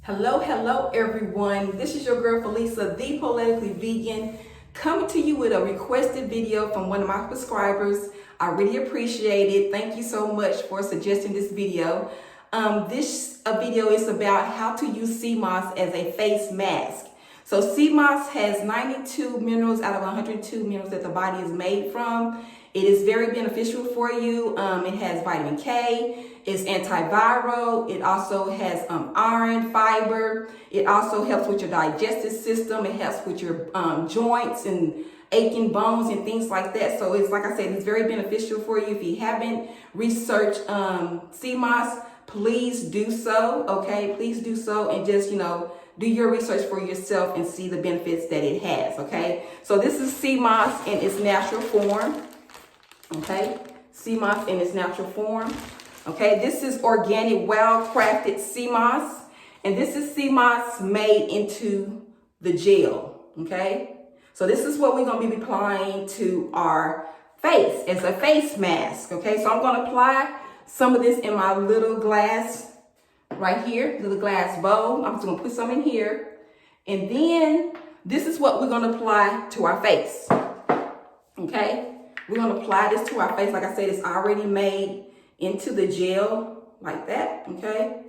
Hello everyone. This is your girl Felisa, the Poetically Vegan, coming to you with a requested video from one of my subscribers. I really appreciate it. Thank you so much for suggesting this video. This video is about how to use sea moss as a face mask. So sea moss has 92 minerals out of 102 minerals that the body is made from. It is very beneficial for you. It has vitamin K. It's antiviral. It also has iron, fiber. It also helps with your digestive system. It helps with your joints and aching bones and things like that. So it's, like I said, it's very beneficial for you. If you haven't researched sea moss, please do so. Okay, please do so, and just do your research for yourself and see the benefits that it has. Okay, so this is sea moss in its natural form. Okay, sea moss in its natural form. Okay, this is organic, Wildcrafted sea moss, and this is sea moss made into the gel. Okay, so this is what we're going to be applying to our face as a face mask. Okay, so I'm going to apply some of this in my little glass right here, little glass bowl. I'm just going to put some in here, and then this is what we're going to apply to our face. Okay, we're going to apply this to our face. Like I said, it's already made into the gel like that. Okay,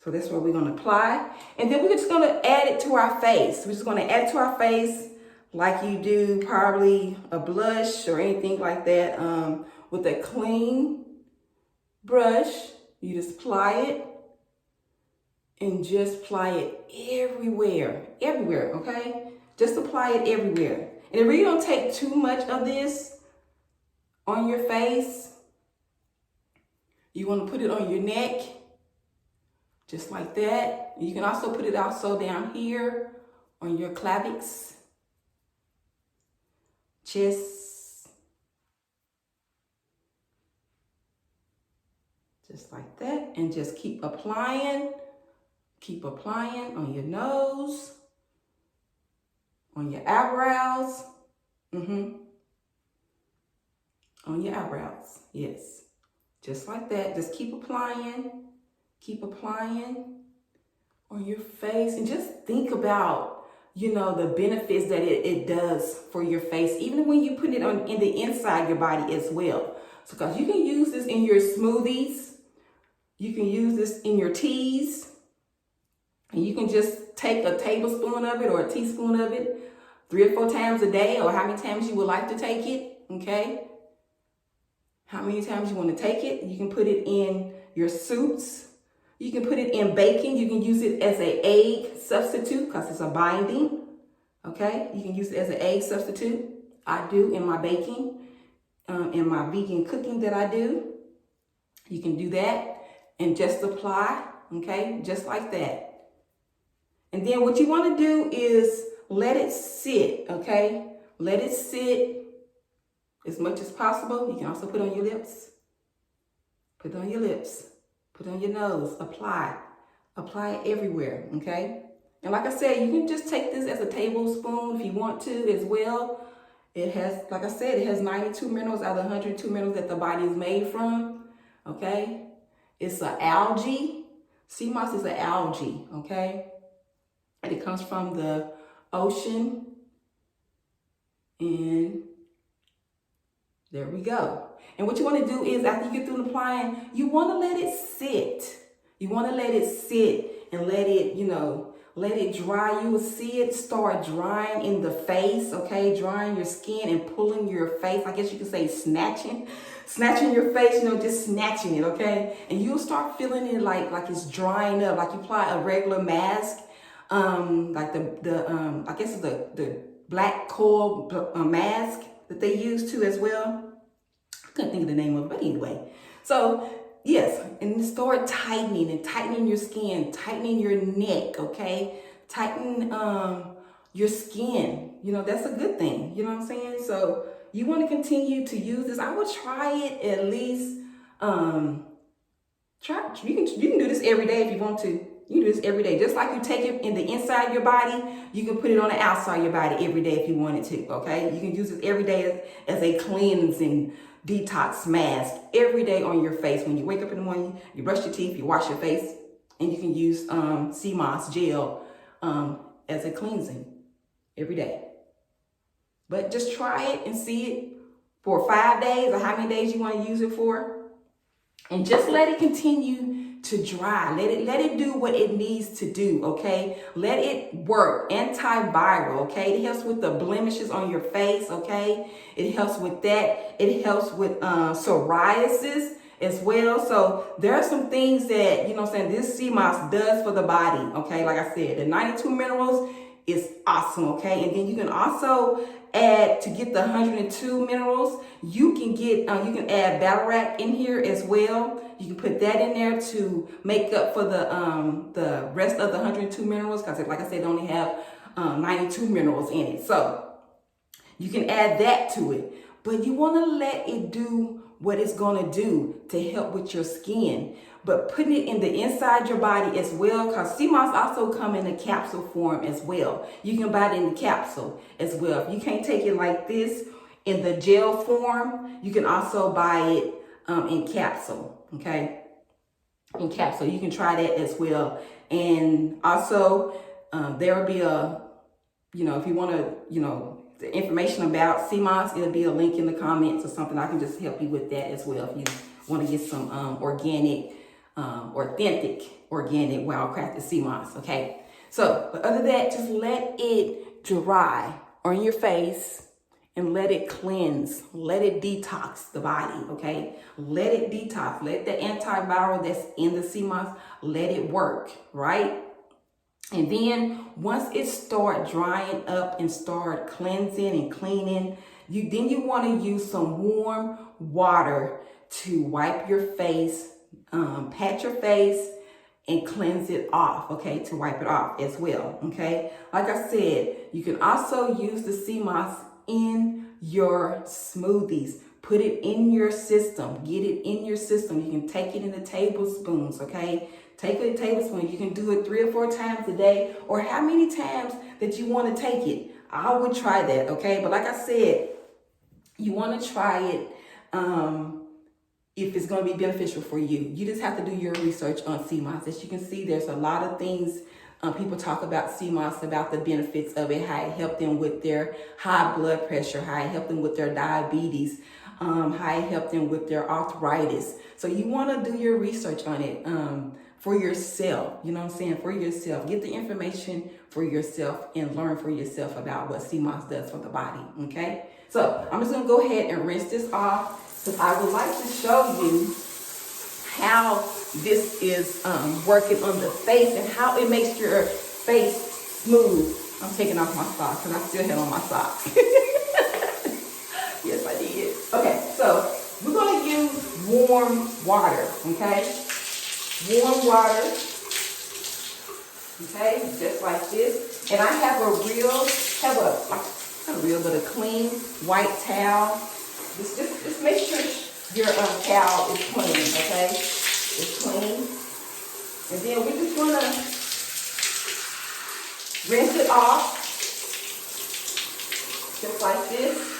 so that's what we're going to apply, and then we're just going to add it to our face. We're just going to add it to our face like you do probably a blush or anything like that. With a clean brush, you just apply it and just apply it everywhere. Okay, just apply it everywhere, and it really don't take too much of this on your face. You want to put it on your neck, just like that. You can also put it also down here on your clavics, chest, just like that. And just keep applying on your nose, on your eyebrows, on your eyebrows, yes. Just like that. Just keep applying on your face, and just think about, the benefits that it does for your face, even when you put it on in the inside your body as well. So, because you can use this in your smoothies, you can use this in your teas, and you can just take a tablespoon of it or a teaspoon of it 3 or 4 times a day, or how many times you would like to take it. Okay, how many times you want to take it. You can put it in your soups. You can put it in baking. You can use it as an egg substitute because it's a binding. Okay, you can use it as an egg substitute. I do in my baking, in my vegan cooking that I do. You can do that and just apply, okay, just like that. And then what you want to do is let it sit, okay? Let it sit as much as possible. You can also put on your lips. Put it on your lips. Put it on your nose. Apply it everywhere, okay? And like I said, you can just take this as a tablespoon if you want to as well. It has, like I said, it has 92 minerals out of 102 minerals that the body is made from, okay? It's an algae. Sea moss is an algae, okay? And it comes from the ocean, and there we go. And what you want to do is, after you get through applying, you want to let it sit. You want to let it sit and let it, let it dry. You will see it start drying in the face, okay? Drying your skin and pulling your face. I guess you could say snatching your face, just snatching it, okay? And you'll start feeling it like it's drying up, like you apply a regular mask, like I guess it's the black coal mask that they use too as well. I couldn't think of the name of it, but anyway. So yes, and start tightening your skin, tightening your neck, okay? Tighten your skin. That's a good thing. You know what I'm saying? So you want to continue to use this. I would try it at least. You can do this every day if you want to. You do this every day. Just like you take it in the inside of your body, you can put it on the outside of your body every day if you wanted to, okay? You can use it every day as a cleansing detox mask every day on your face. When you wake up in the morning, you brush your teeth, you wash your face, And you can use sea moss gel as a cleansing every day. But just try it and see it for 5 days or how many days you want to use it for. And just let it continue to dry. Let it do what it needs to do, okay? Let it work. Antiviral, okay? It helps with the blemishes on your face, okay? It helps with that. It helps with psoriasis as well. So there are some things that, you know what I'm saying, this sea moss does for the body, okay? Like I said, the 92 minerals is awesome, okay? And then you can also add, to get the 102 minerals, you can get, you can add Batteract in here as well. You can put that in there to make up for the rest of the 102 minerals, because like I said, they only have 92 minerals in it. So you can add that to it, but you want to let it do what it's going to do to help with your skin. But putting it in the inside your body as well, because sea moss also come in a capsule form as well. You can buy it in the capsule as well. If you can't take it like this in the gel form, you can also buy it in capsule, okay? In capsule, you can try that as well. And also, there will be a, you know, if you want to, you know, the information about sea moss, it'll be a link in the comments or something. I can just help you with that as well if you want to get some organic, authentic, organic, wildcrafted sea moss, okay? So, but other than that, just let it dry on your face and let it cleanse. Let it detox the body, okay? Let it detox. Let the antiviral that's in the sea moss, let it work, right? And then once it start drying up and start cleansing and cleaning, you want to use some warm water to wipe your face, pat your face, and cleanse it off, okay, to wipe it off as well, okay? Like I said, you can also use the sea moss in your smoothies. Put it in your system. Get it in your system. You can take it in the tablespoons, okay? Take a tablespoon. You can do it 3 or 4 times a day, or how many times that you want to take it. I would try that, okay? But like I said, you want to try it if it's going to be beneficial for you. You just have to do your research on sea moss. As you can see, there's a lot of things people talk about sea moss, about the benefits of it, how it helped them with their high blood pressure, how it helped them with their diabetes, how it helped them with their arthritis. So you want to do your research on it for yourself. You know what I'm saying? For yourself. Get the information for yourself and learn for yourself about what sea moss does for the body, okay? So I'm just going to go ahead and rinse this off, because I would like to show you how this is working on the face and how it makes your face smooth. I'm taking off my socks because I still have on my socks. Yes, I did. Okay, so we're going to use warm water, okay? Warm water, okay, just like this. And I have a clean white towel. Just make sure your towel is clean, okay? It's clean. And then we're just going to rinse it off, just like this.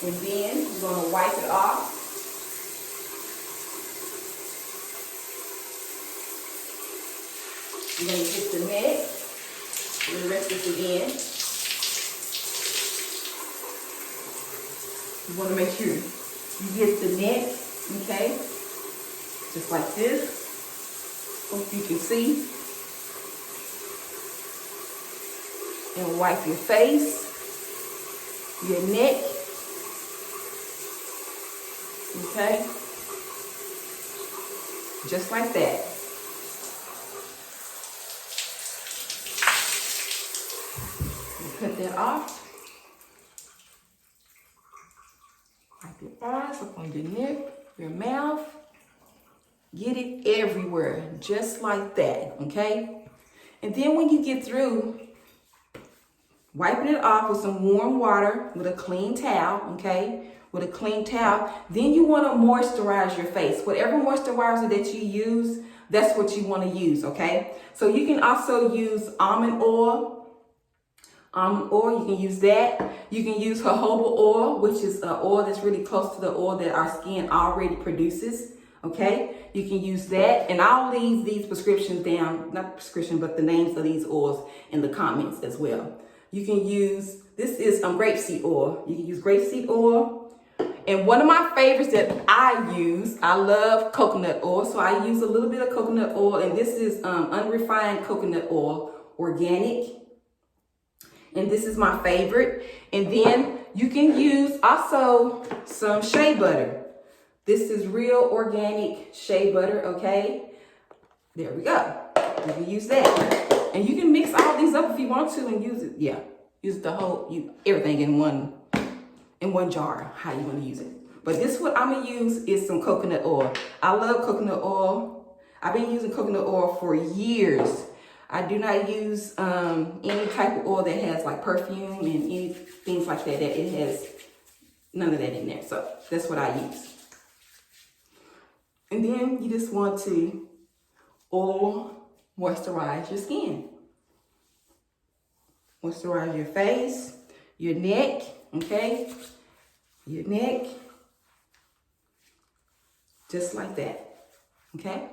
And then we're going to wipe it off. You're going to get the neck. And rinse this again. You want to make sure you get the neck, okay? Just like this. Hope you can see. And wipe your face, your neck. Okay? Just like that. Cut that off. Wipe your eyes, up on your neck, your mouth. Get it everywhere, just like that, okay? And then when you get through wiping it off with some warm water, with a clean towel, okay? With a clean towel, then you want to moisturize your face. Whatever moisturizer that you use, that's what you want to use, okay? So you can also use almond oil. almond oil, you can use that. You can use jojoba oil, which is an oil that's really close to the oil that our skin already produces. Okay, you can use that, and I'll leave these prescriptions down, not prescription, but the names of these oils in the comments as well. You can use, this is grapeseed oil. You can use grapeseed oil. And one of my favorites that I use, I love coconut oil. So I use a little bit of coconut oil, and this is unrefined coconut oil, organic. And this is my favorite. And then you can use also some shea butter. This is real organic shea butter, okay? There we go. You can use that. And you can mix all these up if you want to and use it. Yeah, use the whole, everything in one jar, how you want to use it. But this what I'm going to use is some coconut oil. I love coconut oil. I've been using coconut oil for years. I do not use any type of oil that has like perfume and any things like that. It has none of that in there. So that's what I use. And then you just want to oil moisturize your skin. Moisturize your face, your neck, okay? Your neck, just like that, okay?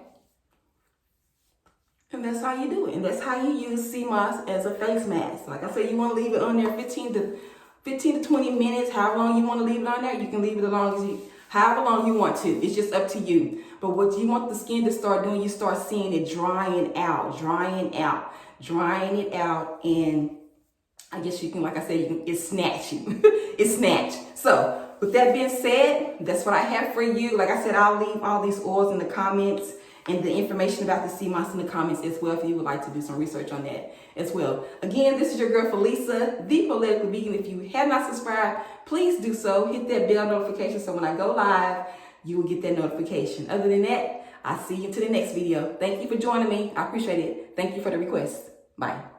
And that's how you do it. And that's how you use sea moss as a face mask. Like I said, you want to leave it on there 15 to 20 minutes, however long you want to leave it on there. You can leave it however long you want to. It's just up to you. But what you want the skin to start doing, you start seeing it drying out. And I guess you can, like I said, it's snatching. It's snatched. So with that being said, that's what I have for you. Like I said, I'll leave all these oils in the comments and the information about the sea moss in the comments as well if you would like to do some research on that as well. Again, this is your girl Felisa, the Politically Vegan. If you have not subscribed, please do so. Hit that bell notification so when I go live, you will get that notification. Other than that, I'll see you to the next video. Thank you for joining me. I appreciate it. Thank you for the request. Bye.